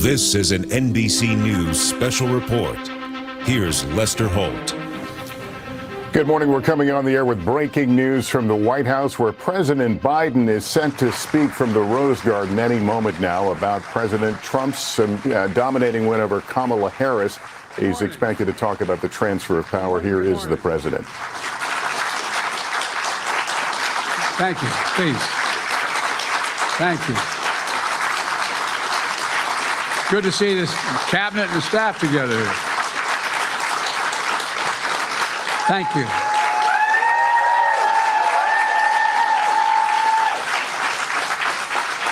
This is an NBC News special report. Here's Lester Holt. Good morning. We're coming on the air with breaking news from the White House, where President Biden is set to speak from the Rose Garden any moment now about President Trump's dominating win over Kamala Harris. He's expected to talk about the transfer of power. Here is the president. Thank you. Please. Thank you. Good to see this cabinet and the staff together here. Thank you.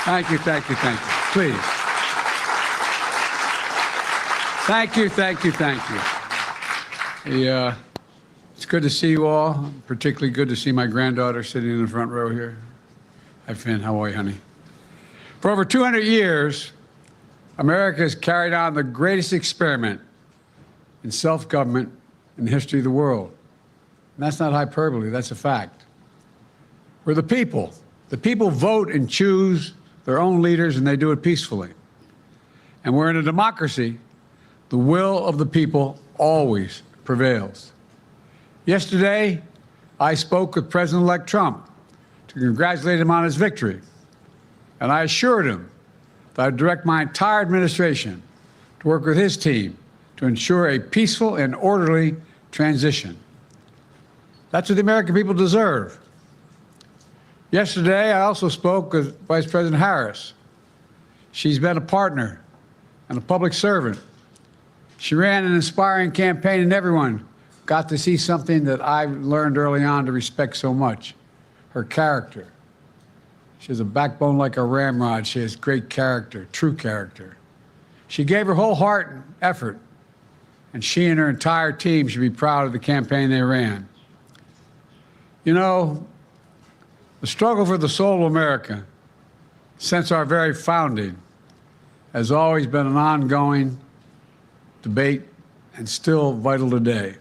Thank you, thank you, thank you. Please. Thank you, thank you, thank you. It's good to see you all. Particularly good to see my granddaughter sitting in the front row here. Hi, Finn. How are you, honey? For over 200 years, America has carried on the greatest experiment in self-government in the history of the world. And that's not hyperbole, that's a fact. We're the people. The people vote and choose their own leaders, and they do it peacefully. And we're in a democracy. The will of the people always prevails. Yesterday, I spoke with President-elect Trump to congratulate him on his victory. And I assured him that I'd direct my entire administration to work with his team to ensure a peaceful and orderly transition. That's what the American people deserve. Yesterday, I also spoke with Vice President Harris. She's been a partner and a public servant. She ran an inspiring campaign, and everyone got to see something that I learned early on to respect so much, her character. She has a backbone like a ramrod. She has great character, true character. She gave her whole heart and effort, and she and her entire team should be proud of the campaign they ran. You know, the struggle for the soul of America since our very founding has always been an ongoing debate and still vital today.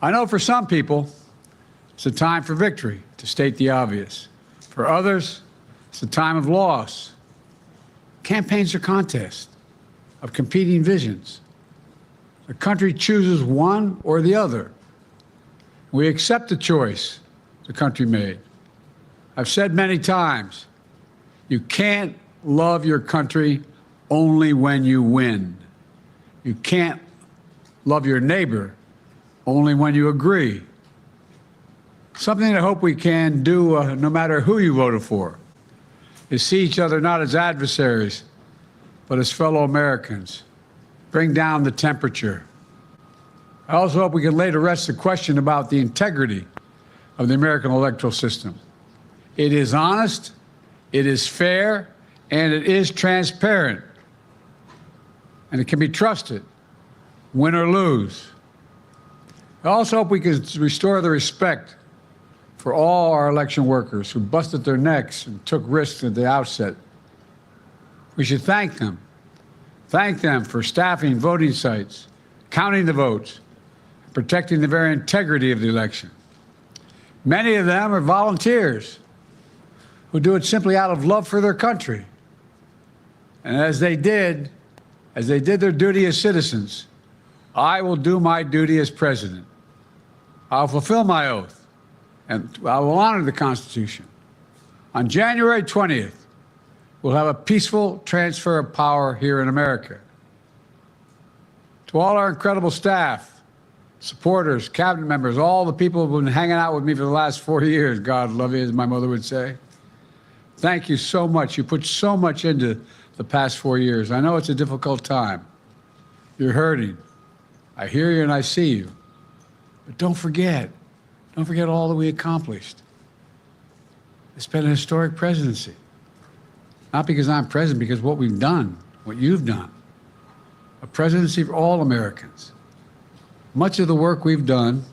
I know for some people, it's a time for victory, to state the obvious. For others, it's a time of loss. Campaigns are contests of competing visions. The country chooses one or the other. We accept the choice the country made. I've said many times, you can't love your country only when you win. You can't love your neighbor only when you agree. Something I hope we can do, no matter who you voted for, is see each other not as adversaries, but as fellow Americans. Bring down the temperature. I also hope we can lay to rest the question about the integrity of the American electoral system. It is honest, it is fair, and it is transparent. And it can be trusted, win or lose. I also hope we can restore the respect for all our election workers who busted their necks and took risks at the outset. We should thank them. Thank them for staffing voting sites, counting the votes, protecting the very integrity of the election. Many of them are volunteers who do it simply out of love for their country. And as they did their duty as citizens, I will do my duty as president. I'll fulfill my oath, and I will honor the Constitution. On January 20th, we'll have a peaceful transfer of power here in America. To all our incredible staff, supporters, cabinet members, all the people who've been hanging out with me for the last 4 years, God love you, as my mother would say, thank you so much. You put so much into the past 4 years. I know it's a difficult time. You're hurting. I hear you and I see you. But don't forget all that we accomplished. It's been a historic presidency. Not because I'm president, because what we've done, what you've done. A presidency for all Americans. Much of the work we've done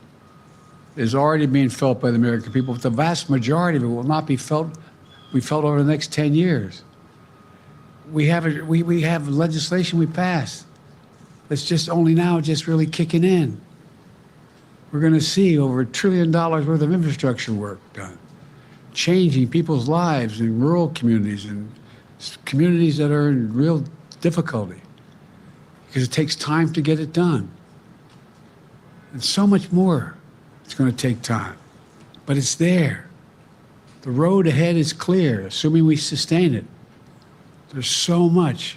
is already being felt by the American people, but the vast majority of it will not be felt over the next 10 years. We have legislation we passed that's just only now just really kicking in. We're going to see over $1 trillion worth of infrastructure work done, changing people's lives in rural communities and communities that are in real difficulty, because it takes time to get it done. And so much more it's going to take time. But it's there. The road ahead is clear, assuming we sustain it. There's so much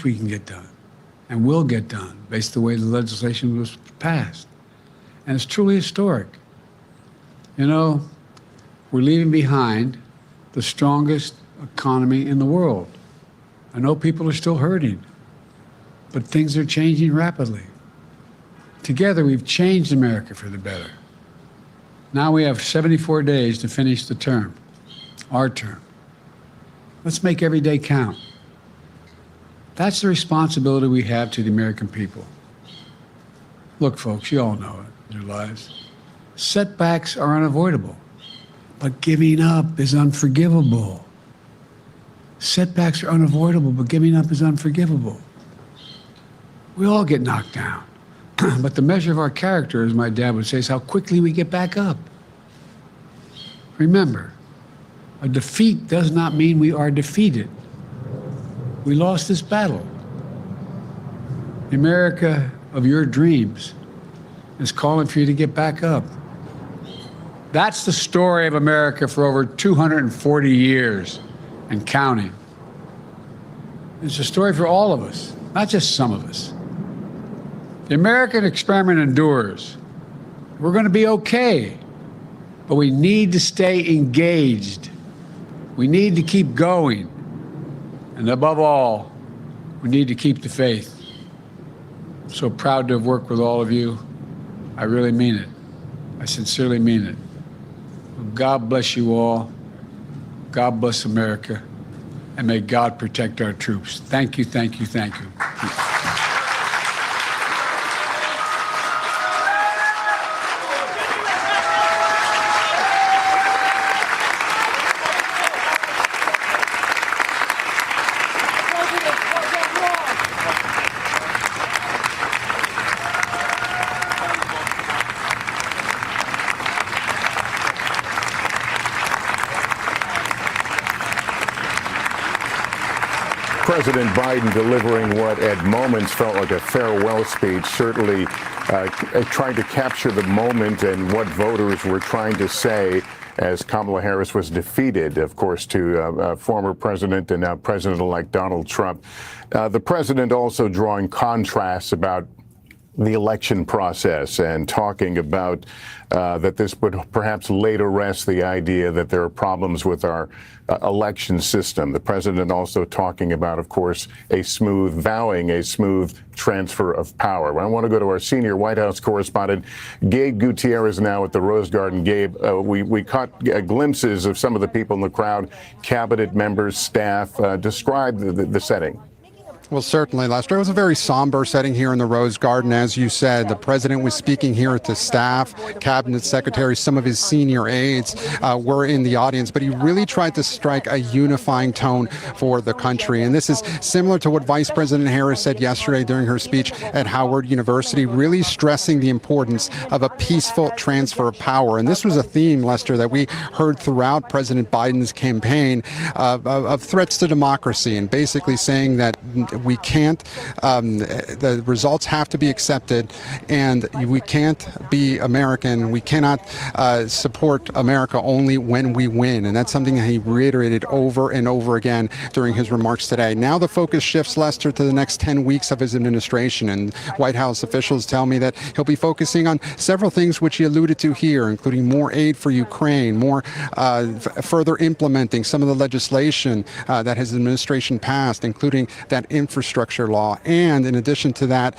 we can get done and will get done based on the way the legislation was passed. And it's truly historic. You know, we're leaving behind the strongest economy in the world. I know people are still hurting, but things are changing rapidly. Together, we've changed America for the better. Now we have 74 days to finish the term, our term. Let's make every day count. That's the responsibility we have to the American people. Look, folks, you all know it in your lives. Setbacks are unavoidable, but giving up is unforgivable. Setbacks are unavoidable, but giving up is unforgivable. We all get knocked down. But the measure of our character, as my dad would say, is how quickly we get back up. Remember, a defeat does not mean we are defeated. We lost this battle. The America of your dreams is calling for you to get back up. That's the story of America for over 240 years and counting. It's a story for all of us, not just some of us. The American experiment endures. We're going to be okay, but we need to stay engaged. We need to keep going. And above all, we need to keep the faith. I'm so proud to have worked with all of you. I really mean it. I sincerely mean it. God bless you all. God bless America. And may God protect our troops. Thank you, thank you, thank you. President Biden delivering what at moments felt like a farewell speech, certainly trying to capture the moment and what voters were trying to say as Kamala Harris was defeated, of course, to former president and now President-elect Donald Trump. The president also drawing contrasts about the election process and talking about that this would perhaps lay to rest the idea that there are problems with our election system. The president also talking about, of course, vowing a smooth transfer of power. I want to go to our senior White House correspondent, Gabe Gutierrez, now at the Rose Garden. Gabe, we caught glimpses of some of the people in the crowd, cabinet members, staff. Describe the setting. Well, certainly, Lester. It was a very somber setting here in the Rose Garden. As you said, the president was speaking here to staff, cabinet secretaries, some of his senior aides were in the audience, but he really tried to strike a unifying tone for the country. And this is similar to what Vice President Harris said yesterday during her speech at Howard University, really stressing the importance of a peaceful transfer of power. And this was a theme, Lester, that we heard throughout President Biden's campaign of threats to democracy, and basically saying that we can't, the results have to be accepted, and we can't be American. We cannot support America only when we win. And that's something that he reiterated over and over again during his remarks today. Now the focus shifts, Lester, to the next 10 weeks of his administration. And White House officials tell me that he'll be focusing on several things which he alluded to here, including more aid for Ukraine, more further implementing some of the legislation that his administration passed, including that infrastructure law, and in addition to that,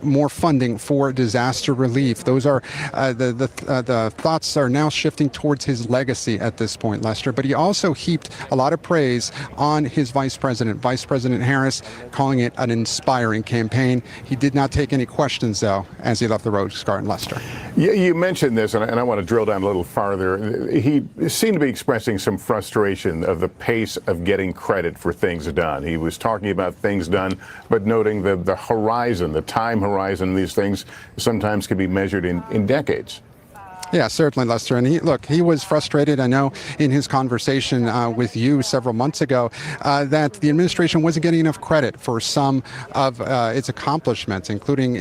more funding for disaster relief. Those are the thoughts are now shifting towards his legacy at this point, Lester. But he also heaped a lot of praise on his Vice President Harris, calling it an inspiring campaign. He did not take any questions, though, as he left the Rose Garden, Lester. You mentioned this, and I want to drill down a little farther. He seemed to be expressing some frustration of the pace of getting credit for things done. He was talking about things done, but noting the horizon, the time horizon, these things sometimes can be measured in decades. Yeah, certainly, Lester. And he was frustrated, I know, in his conversation with you several months ago, that the administration wasn't getting enough credit for some of its accomplishments, including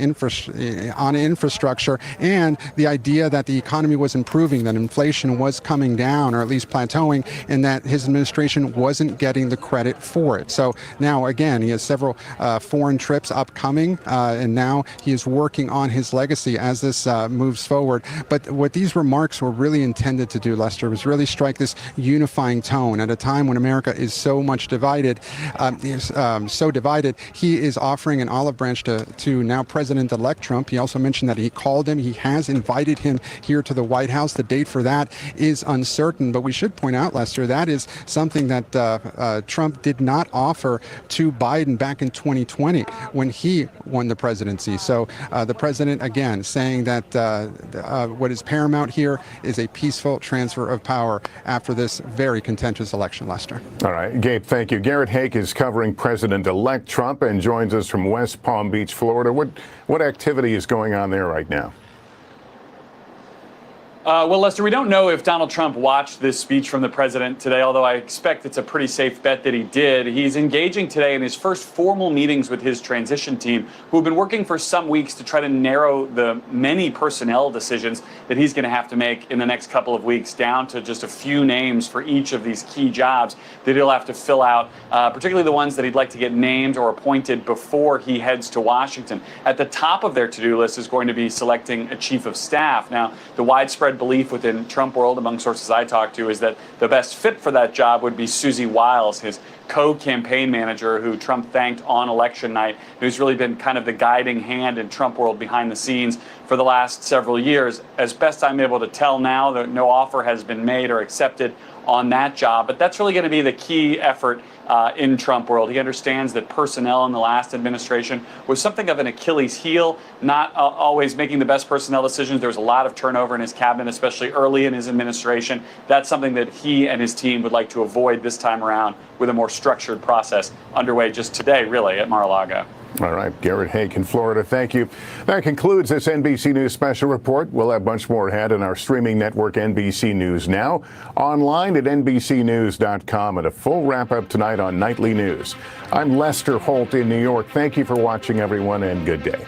on infrastructure, and the idea that the economy was improving, that inflation was coming down, or at least plateauing, and that his administration wasn't getting the credit for it. So now, again, he has several foreign trips upcoming, and now he is working on his legacy as this moves forward. But what these remarks were really intended to do, Lester, was really strike this unifying tone at a time when America is so much divided. He is offering an olive branch to now President-elect Trump. He also mentioned that he called him. He has invited him here to the White House. The date for that is uncertain. But we should point out, Lester, that is something that Trump did not offer to Biden back in 2020 when he won the presidency. So the president, again, saying that what is paramount here is a peaceful transfer of power after this very contentious election, Lester. All right, Gabe, thank you. Garrett Haake is covering President-elect Trump and joins us from West Palm Beach, Florida. What activity is going on there right now? Well, Lester, we don't know if Donald Trump watched this speech from the president today, although I expect it's a pretty safe bet that he did. He's engaging today in his first formal meetings with his transition team, who have been working for some weeks to try to narrow the many personnel decisions that he's going to have to make in the next couple of weeks, down to just a few names for each of these key jobs that he'll have to fill out, particularly the ones that he'd like to get named or appointed before he heads to Washington. At the top of their to-do list is going to be selecting a chief of staff. Now, the widespread belief within Trump world, among sources I talked to, is that the best fit for that job would be Susie Wiles, his co-campaign manager, who Trump thanked on election night, who's really been kind of the guiding hand in Trump world behind the scenes for the last several years. As best I'm able to tell now, that no offer has been made or accepted on that job, but that's really going to be the key effort in Trump world. He understands that personnel in the last administration was something of an Achilles heel, not always making the best personnel decisions. There was a lot of turnover in his cabinet, especially early in his administration. That's something that he and his team would like to avoid this time around with a more structured process underway just today, really, at Mar-a-Lago. All right, Garrett Haake in Florida, thank you. That concludes this NBC News special report. We'll have a bunch more ahead on our streaming network, NBC News Now, online at NBCnews.com, and a full wrap-up tonight on Nightly News. I'm Lester Holt in New York. Thank you for watching, everyone, and good day.